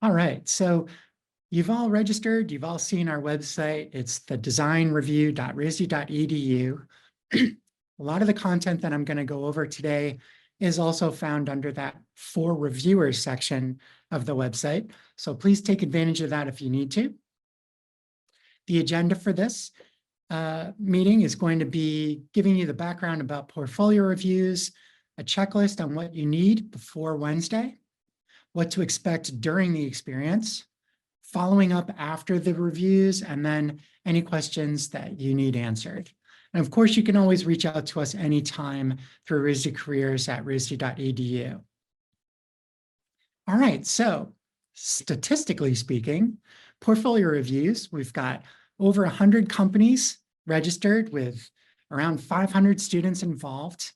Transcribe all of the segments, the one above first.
All right, so you've all registered, you've all seen our website. It's the designreview.risd.edu. A lot of the content that I'm going to go over today is also found under that For Reviewers section of the website. So please take advantage of that if you need to. The agenda for this meeting is going to be giving you the background about portfolio reviews, a checklist on what you need before Wednesday, what to expect during the experience, following up after the reviews, and then any questions that you need answered. And of course, you can always reach out to us anytime through RISD Careers at risd.edu. All right, so statistically speaking, portfolio reviews, we've got over 100 companies registered with around 500 students involved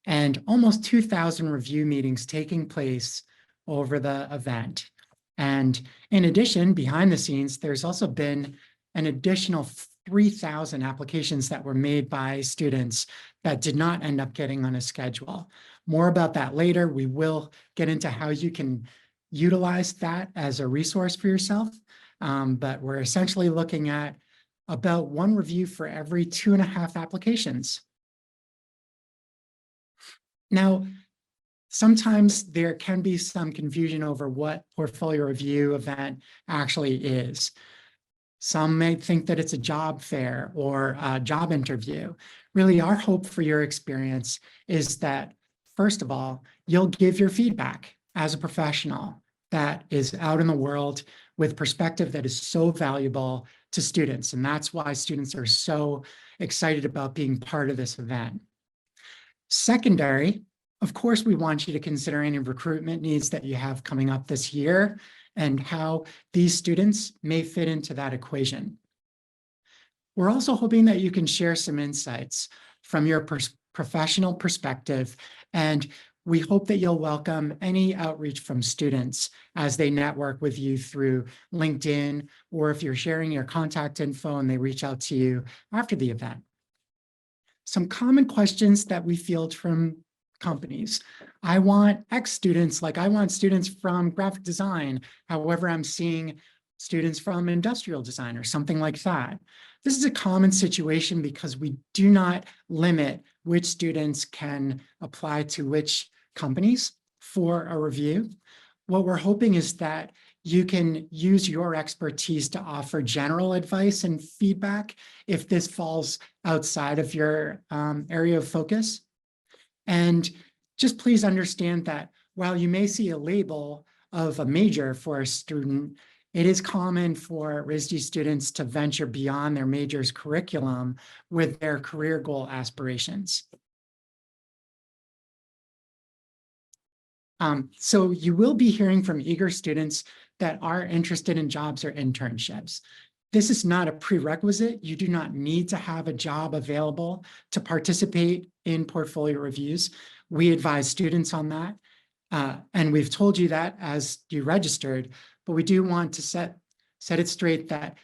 and almost 2,000 review meetings taking place over the event. And in addition, behind the scenes, there's also been an additional 3,000 applications that were made by students that did not end up getting on a schedule. More about that later. We will get into how you can utilize that as a resource for yourself. But we're essentially looking at about one review for every 2.5 applications. Now, sometimes there can be some confusion over what portfolio review event actually is. Some may think that it's a job fair or a job interview. Really, our hope for your experience is that, first of all, you'll give your feedback as a professional that is out in the world with perspective that is so valuable to students. And that's why students are so excited about being part of this event. Secondary, of course, we want you to consider any recruitment needs that you have coming up this year and how these students may fit into that equation. We're also hoping that you can share some insights from your professional perspective, and we hope that you'll welcome any outreach from students as they network with you through LinkedIn, or if you're sharing your contact info and they reach out to you after the event. Some common questions that we field from companies. I want X students, like I want students from graphic design. However, I'm seeing students from industrial design or something like that. This is a common situation because we do not limit which students can apply to which companies for a review. What we're hoping is that you can use your expertise to offer general advice and feedback if this falls outside of your area of focus. And just please understand that while you may see a label of a major for a student, it is common for RISD students to venture beyond their major's curriculum with their career goal aspirations. So you will be hearing from eager students that are interested in jobs or internships. This is not a prerequisite. You do not need to have a job available to participate in portfolio reviews. We advise students on that. And we've told you that as you registered, but we do want to set it straight that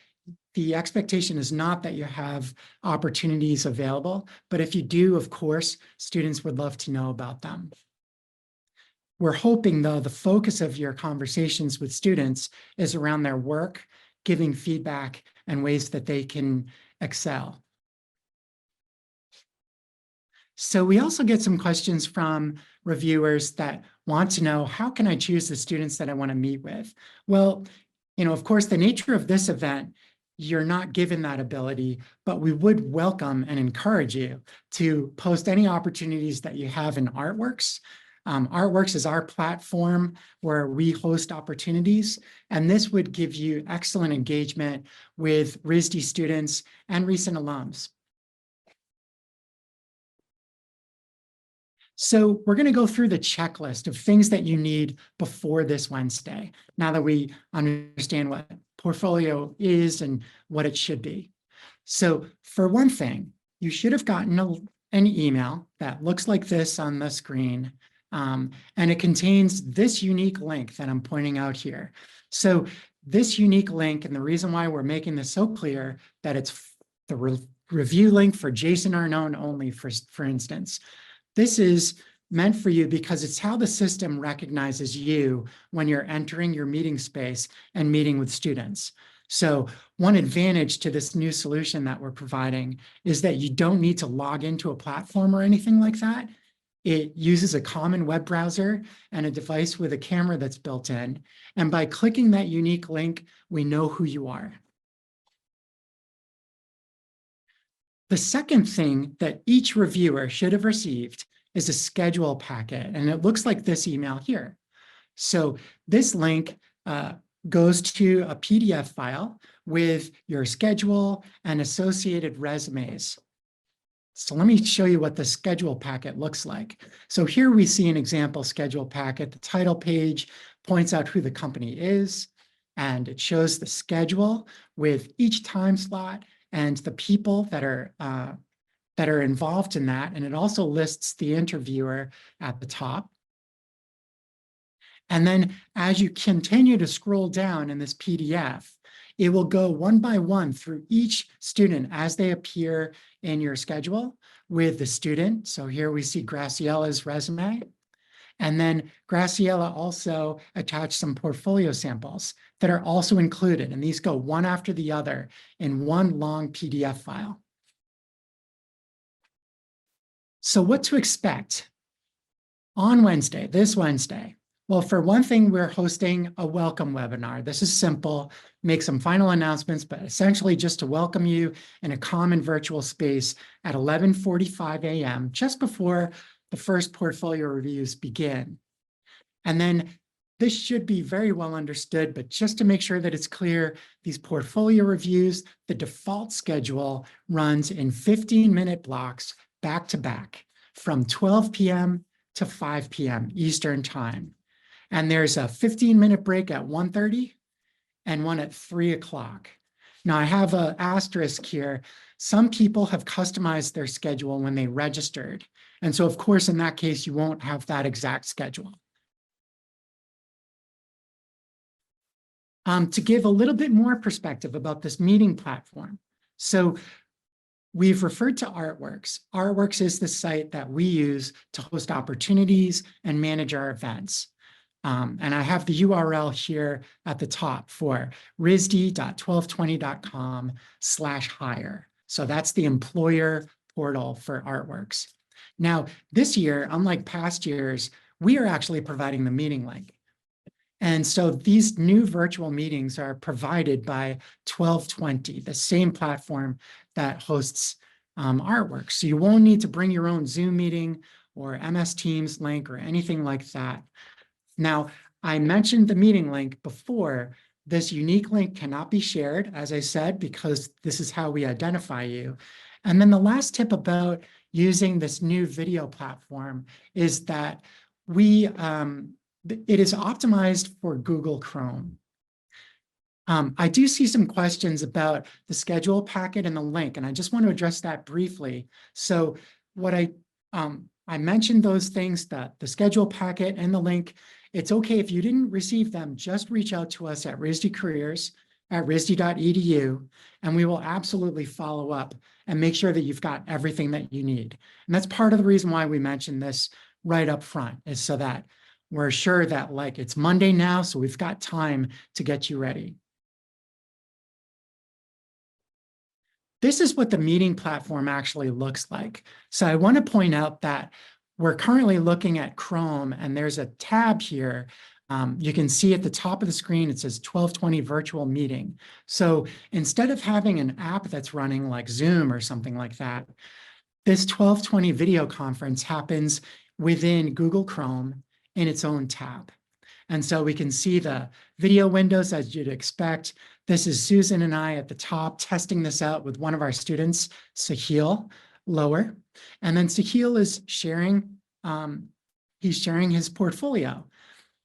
the expectation is not that you have opportunities available, but if you do, of course, students would love to know about them. We're hoping, though, the focus of your conversations with students is around their work, giving feedback, and ways that they can excel. So we also get some questions from reviewers that want to know, how can I choose the students that I want to meet with? Well, of course, the nature of this event, you're not given that ability, but we would welcome and encourage you to post any opportunities that you have in Artworks. Artworks is our platform where we host opportunities, and this would give you excellent engagement with RISD students and recent alums. So we're going to go through the checklist of things that you need before this Wednesday, now that we understand what portfolio is and what it should be. So for one thing, you should have gotten an email that looks like this on the screen. And it contains this unique link that I'm pointing out here. So this unique link, and the reason why we're making this so clear, that it's the review link for Jason Arnone only, for instance. This is meant for you because it's how the system recognizes you when you're entering your meeting space and meeting with students. So one advantage to this new solution that we're providing is that you don't need to log into a platform or anything like that. It uses a common web browser and a device with a camera that's built in. And by clicking that unique link, we know who you are. The second thing that each reviewer should have received is a schedule packet, and it looks like this email here. So this link goes to a PDF file with your schedule and associated resumes. So let me show you what the schedule packet looks like. So here we see an example schedule packet. The title page points out who the company is, and it shows the schedule with each time slot and the people that are involved in that. And it also lists the interviewer at the top. And then as you continue to scroll down in this PDF, it will go one by one through each student as they appear in your schedule with the student. So here we see Graciella's resume. And then Graciella also attached some portfolio samples that are also included. And these go one after the other in one long PDF file. So what to expect on Wednesday, this Wednesday? Well, for one thing, we're hosting a welcome webinar. This is simple, make some final announcements, but essentially just to welcome you in a common virtual space at 11:45 a.m., just before the first portfolio reviews begin. And then this should be very well understood, but just to make sure that it's clear, these portfolio reviews, the default schedule runs in 15-minute blocks back to back from 12 p.m. to 5 p.m. Eastern time. And there's a 15-minute break at 1:30 and one at 3 o'clock. Now I have an asterisk here. Some people have customized their schedule when they registered. And so of course, in that case, you won't have that exact schedule. To give a little bit more perspective about this meeting platform. So we've referred to Artworks. Artworks is the site that we use to host opportunities and manage our events. And I have the URL here at the top for risd.1220.com/hire. So that's the employer portal for Artworks. Now, this year, unlike past years, we are actually providing the meeting link. And so these new virtual meetings are provided by 1220, the same platform that hosts Artworks. So you won't need to bring your own Zoom meeting or MS Teams link or anything like that. Now, I mentioned the meeting link before. This unique link cannot be shared, as I said, because this is how we identify you. And then the last tip about using this new video platform is that it is optimized for Google Chrome. I do see some questions about the schedule packet and the link, and I just want to address that briefly. So what I mentioned those things, that the schedule packet and the link. It's okay if you didn't receive them, just reach out to us at RISD Careers at risd.edu, and we will absolutely follow up and make sure that you've got everything that you need. And that's part of the reason why we mentioned this right up front, is so that we're sure that, like, it's Monday now, so we've got time to get you ready. This is what the meeting platform actually looks like. So I want to point out that we're currently looking at Chrome, and there's a tab here. You can see at the top of the screen, it says 1220 virtual meeting. So instead of having an app that's running like Zoom or something like that, this 1220 video conference happens within Google Chrome in its own tab. And so we can see the video windows as you'd expect. This is Susan and I at the top testing this out with one of our students, Sahil, lower. And then Sahil is sharing, he's sharing his portfolio.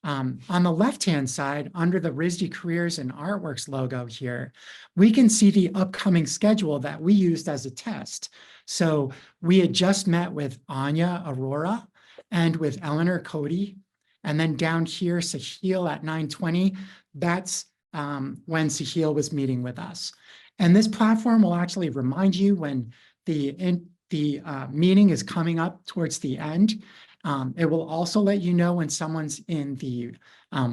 On the left-hand side, under the RISD Careers and Artworks logo here, we can see the upcoming schedule that we used as a test. So we had just met with Anya Aurora and with Eleanor Cody. And then down here, Sahil at 9:20, that's when Sahil was meeting with us. And this platform will actually remind you when the meeting is coming up towards the end. It will also let you know when someone's in the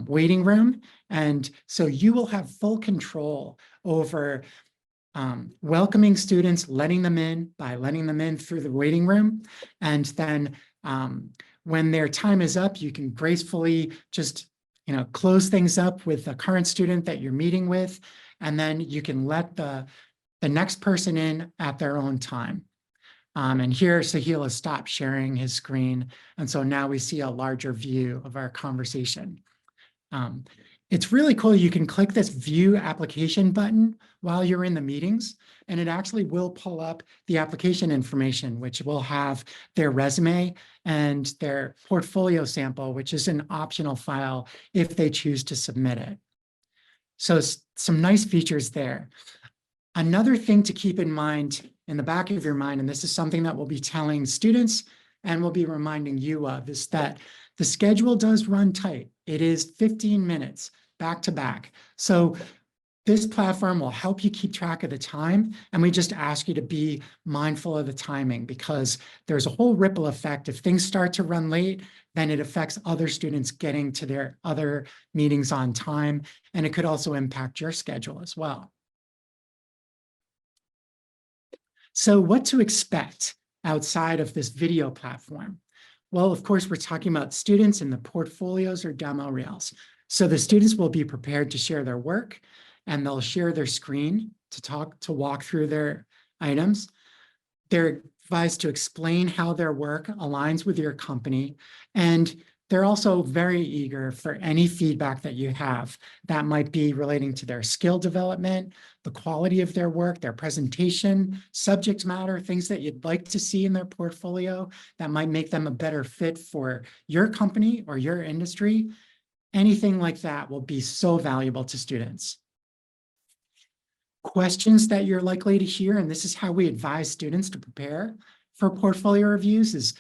waiting room. And so you will have full control over welcoming students, letting them in through the waiting room. And then when their time is up, you can gracefully just close things up with the current student that you're meeting with. And then you can let the next person in at their own time. And here Sahil has stopped sharing his screen. And so now we see a larger view of our conversation. It's really cool. You can click this view application button while you're in the meetings, and it actually will pull up the application information, which will have their resume and their portfolio sample, which is an optional file if they choose to submit it. So some nice features there. Another thing to keep in mind in the back of your mind, and this is something that we'll be telling students and we'll be reminding you of, is that the schedule does run tight. It is 15 minutes back to back. So this platform will help you keep track of the time. And we just ask you to be mindful of the timing, because there's a whole ripple effect. If things start to run late, then it affects other students getting to their other meetings on time. And it could also impact your schedule as well. So what to expect outside of this video platform? Well, of course, we're talking about students and the portfolios or demo reels. So the students will be prepared to share their work, and they'll share their screen to walk through their items. They're advised to explain how their work aligns with your company, and they're also very eager for any feedback that you have that might be relating to their skill development, the quality of their work, their presentation, subject matter, things that you'd like to see in their portfolio that might make them a better fit for your company or your industry. Anything like that will be so valuable to students. Questions that you're likely to hear, and this is how we advise students to prepare for portfolio reviews, is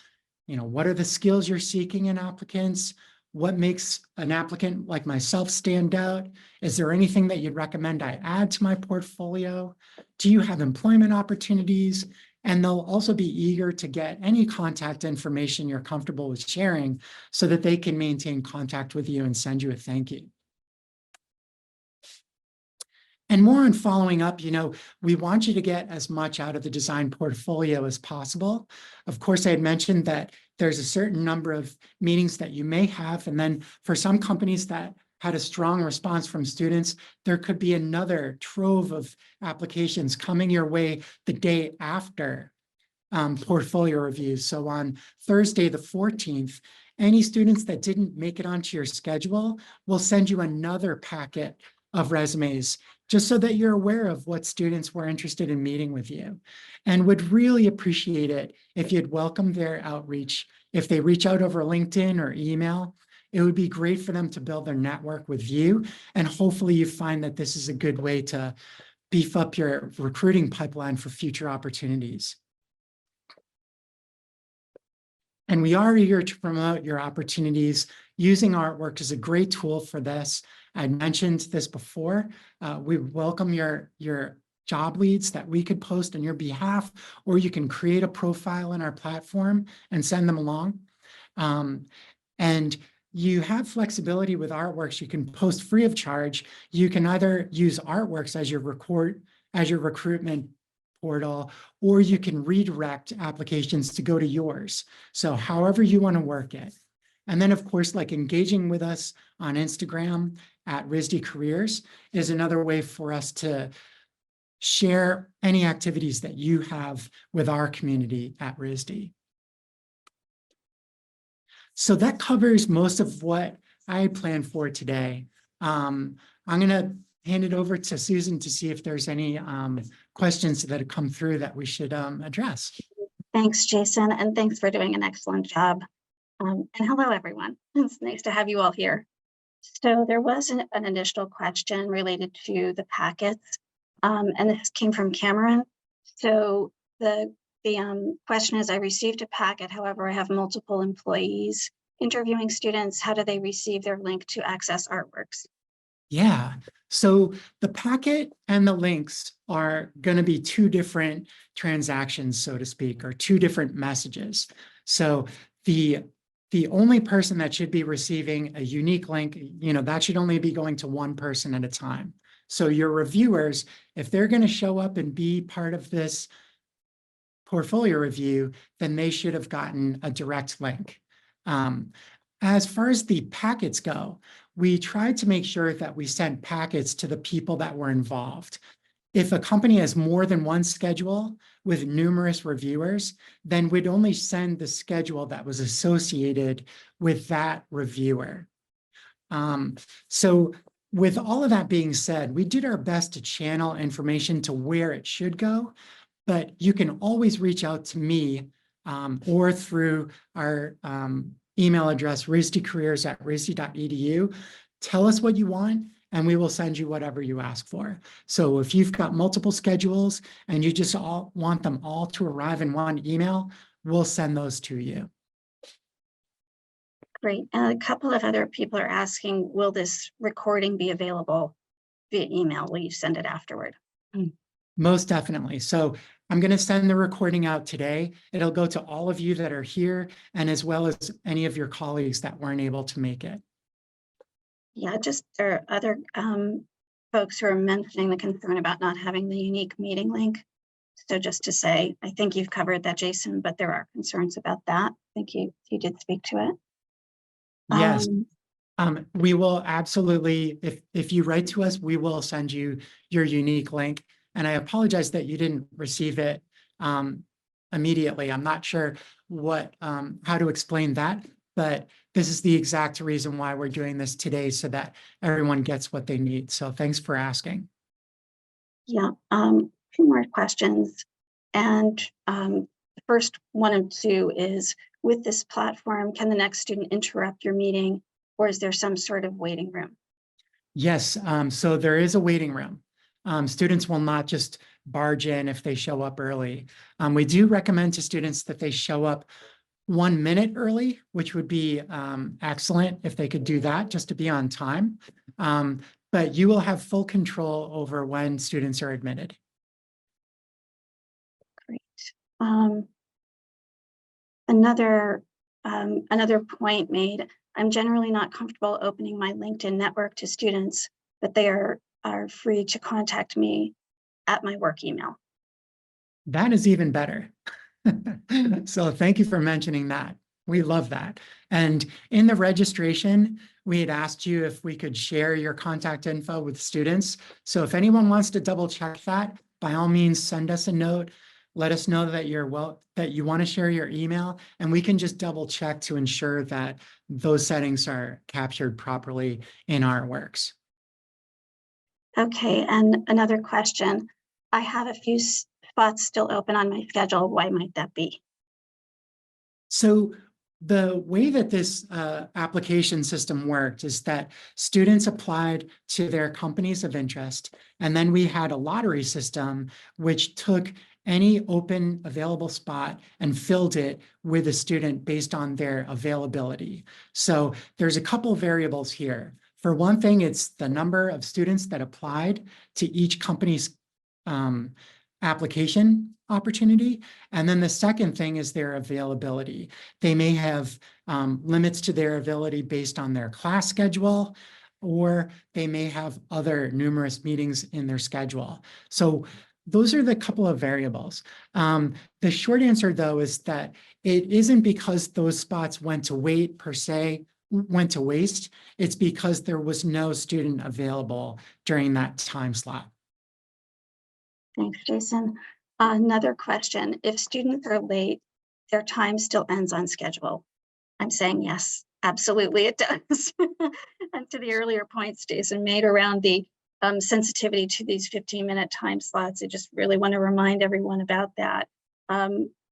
what are the skills you're seeking in applicants? What makes an applicant like myself stand out? Is there anything that you'd recommend I add to my portfolio? Do you have employment opportunities? And they'll also be eager to get any contact information you're comfortable with sharing so that they can maintain contact with you and send you a thank you. And more on following up, we want you to get as much out of the design portfolio as possible. Of course, I had mentioned that there's a certain number of meetings that you may have. And then for some companies that had a strong response from students, there could be another trove of applications coming your way the day after portfolio reviews. So on Thursday, the 14th, any students that didn't make it onto your schedule will send you another packet of resumes, just so that you're aware of what students were interested in meeting with you, and would really appreciate it if you'd welcome their outreach. If they reach out over LinkedIn or email, it would be great for them to build their network with you. And hopefully you find that this is a good way to beef up your recruiting pipeline for future opportunities. And we are eager to promote your opportunities. Using Artwork is a great tool for this. I mentioned this before. We welcome your job leads that we could post on your behalf, or you can create a profile in our platform and send them along. And you have flexibility with Artworks. You can post free of charge. You can either use Artworks as your recruitment portal, or you can redirect applications to go to yours. So however you want to work it. And then, of course, like engaging with us on Instagram at RISD Careers is another way for us to share any activities that you have with our community at RISD. So that covers most of what I had planned for today. I'm going to hand it over to Susan to see if there's any questions that have come through that we should address. Thanks, Jason, and thanks for doing an excellent job. And hello, everyone. It's nice to have you all here. So there was an initial question related to the packets, and this came from Cameron. So the question is, I received a packet, however, I have multiple employees interviewing students. How do they receive their link to access Artworks? Yeah, so the packet and the links are going to be two different transactions, so to speak, or two different messages. So the the only person that should be receiving a unique link, that should only be going to one person at a time. So your reviewers, if they're going to show up and be part of this portfolio review, then they should have gotten a direct link. As far as the packets go, we tried to make sure that we sent packets to the people that were involved. If a company has more than one schedule with numerous reviewers, then we'd only send the schedule that was associated with that reviewer. So with all of that being said, we did our best to channel information to where it should go, but you can always reach out to me or through our email address, risdcareers@risd.edu. Tell us what you want, and we will send you whatever you ask for. So if you've got multiple schedules and you just all want them all to arrive in one email, we'll send those to you. Great. And a couple of other people are asking, will this recording be available via email? Will you send it afterward? Most definitely. So I'm going to send the recording out today. It'll go to all of you that are here, and as well as any of your colleagues that weren't able to make it. Yeah, just there are other folks who are mentioning the concern about not having the unique meeting link. So just to say, I think you've covered that, Jason, but there are concerns about that. I think you did speak to it. Yes. We will absolutely, if you write to us, we will send you your unique link. And I apologize that you didn't receive it immediately. I'm not sure how to explain that, but this is the exact reason why we're doing this today, so that everyone gets what they need. So thanks for asking. Yeah, two more questions. And the first one and two is, with this platform, can the next student interrupt your meeting, or is there some sort of waiting room? Yes, so there is a waiting room. Students will not just barge in if they show up early. We do recommend to students that they show up 1 minute early, which would be excellent if they could do that, just to be on time. But you will have full control over when students are admitted. Great. Another point made, I'm generally not comfortable opening my LinkedIn network to students, but they are free to contact me at my work email. That is even better. So thank you for mentioning that. We love that. And in the registration, we had asked you if we could share your contact info with students. So if anyone wants to double check that, by all means, send us a note. Let us know that that you want to share your email, and we can just double check to ensure that those settings are captured properly in our works. Okay, and another question. I have a few spots still open on my schedule. Why might that be? So the way that this application system worked is that students applied to their companies of interest, and then we had a lottery system which took any open available spot and filled it with a student based on their availability. So there's a couple of variables here. For one thing, it's the number of students that applied to each company's application opportunity. And then the second thing is their availability. They may have limits to their availability based on their class schedule, or they may have other numerous meetings in their schedule. So those are the couple of variables. The short answer, though, is that it isn't because those spots went to waste. It's because there was no student available during that time slot. Thanks, Jason. Another question. If students are late, their time still ends on schedule. I'm saying yes, absolutely it does. And to the earlier points Jason made around the sensitivity to these 15-minute time slots, I just really want to remind everyone about that.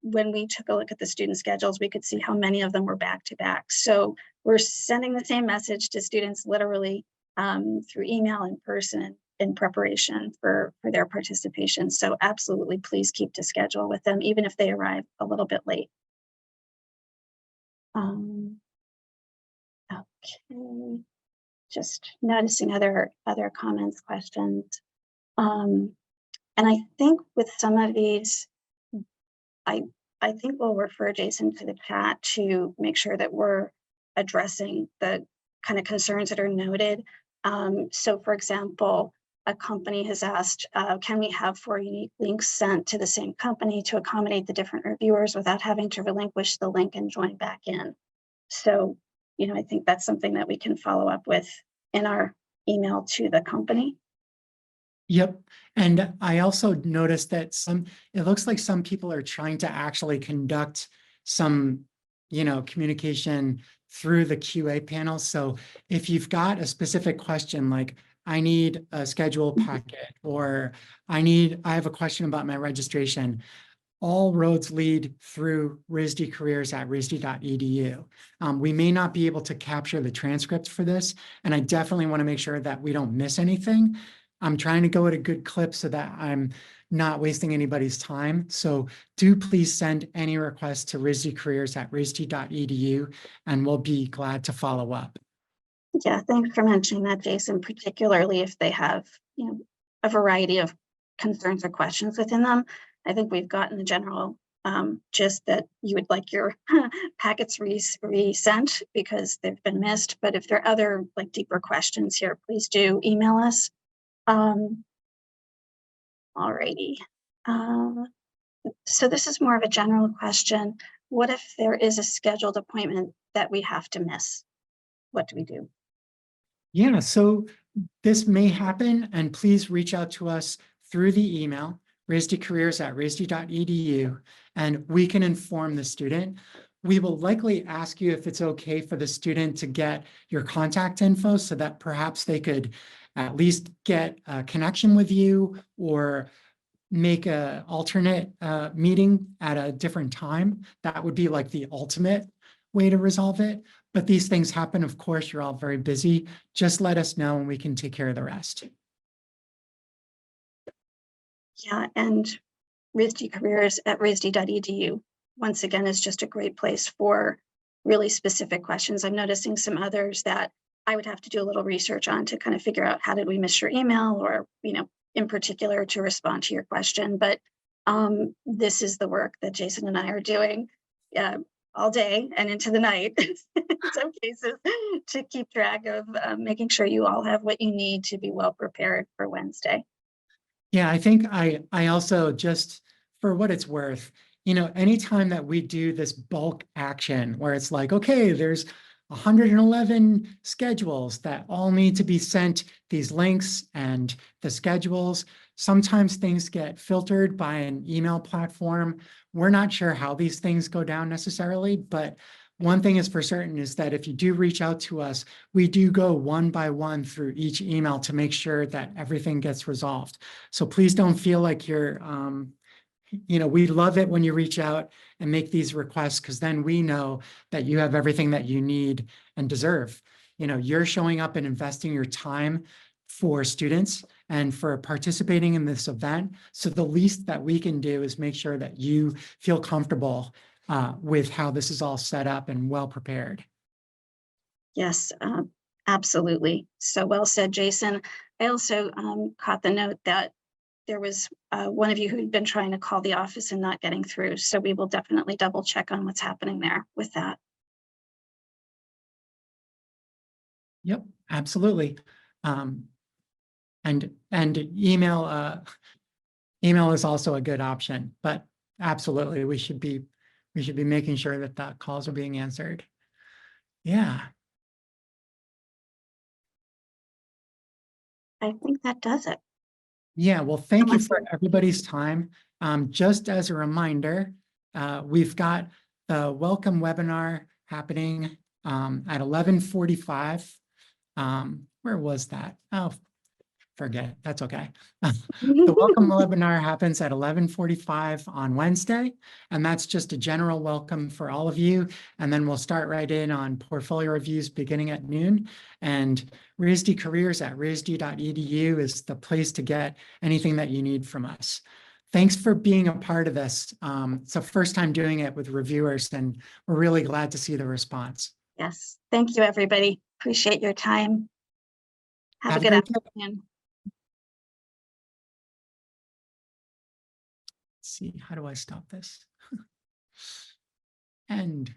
When we took a look at the student schedules, we could see how many of them were back to back. So we're sending the same message to students literally through email, in person, in preparation for their participation. So absolutely, please keep to schedule with them, even if they arrive a little bit late. Okay, just noticing other comments, questions. And I think with some of these, I think we'll refer Jason to the chat to make sure that we're addressing the kind of concerns that are noted. So for example, a company has asked, can we have 4 unique links sent to the same company to accommodate the different reviewers without having to relinquish the link and join back in? So, I think that's something that we can follow up with in our email to the company. Yep. And I also noticed that it looks like some people are trying to actually conduct some, communication through the QA panel. So if you've got a specific question, like I need a schedule packet, or I have a question about my registration, all roads lead through RISD careers at risd.edu. We may not be able to capture the transcripts for this, and I definitely want to make sure that we don't miss anything. I'm trying to go at a good clip so that I'm not wasting anybody's time. So do please send any requests to RISD careers at risd.edu, and we'll be glad to follow up. Yeah, thanks for mentioning that, Jason, particularly if they have, a variety of concerns or questions within them. I think we've gotten the general gist that you would like your packets resent because they've been missed. But if there are other deeper questions here, please do email us. Alrighty. So this is more of a general question. What if there is a scheduled appointment that we have to miss? What do we do? Yeah, so this may happen, and please reach out to us through the email, risdcareers@risd.edu, and we can inform the student. We will likely ask you if it's okay for the student to get your contact info so that perhaps they could at least get a connection with you or make an alternate meeting at a different time. That would be like the ultimate way to resolve it. But these things happen, of course, you're all very busy. Just let us know and we can take care of the rest. Yeah, and RISD careers at risd.edu, once again, is just a great place for really specific questions. I'm noticing some others that I would have to do a little research on to kind of figure out how did we miss your email, or, in particular to respond to your question. But this is the work that Jason and I are doing all day and into the night in some cases to keep track of making sure you all have what you need to be well prepared for Wednesday. Yeah, I think I also, just for what it's worth, anytime that we do this bulk action where it's like, okay, there's 111 schedules that all need to be sent, these links and the schedules, sometimes things get filtered by an email platform. We're not sure how these things go down necessarily, but one thing is for certain is that if you do reach out to us, we do go one by one through each email to make sure that everything gets resolved. So please don't feel like you're, we love it when you reach out and make these requests, because then we know that you have everything that you need and deserve. You're showing up and investing your time for students and for participating in this event. So the least that we can do is make sure that you feel comfortable with how this is all set up and well prepared. Yes, absolutely. So well said, Jason. I also caught the note that there was one of you who'd been trying to call the office and not getting through. So we will definitely double check on what's happening there with that. Yep, absolutely. And email is also a good option, but absolutely we should be making sure that the calls are being answered. Yeah. I think that does it. Yeah, well, thank you for everybody's time. Just as a reminder, we've got the welcome webinar happening at 11:45. Where was that? Oh, forget it. That's okay. The welcome webinar happens at 11:45 on Wednesday, and that's just a general welcome for all of you. And then we'll start right in on portfolio reviews beginning at noon. And RISD careers at risd.edu is the place to get anything that you need from us. Thanks for being a part of this. It's the first time doing it with reviewers, and we're really glad to see the response. Yes, thank you, everybody. Appreciate your time. Have a good afternoon. See, how do I stop this? And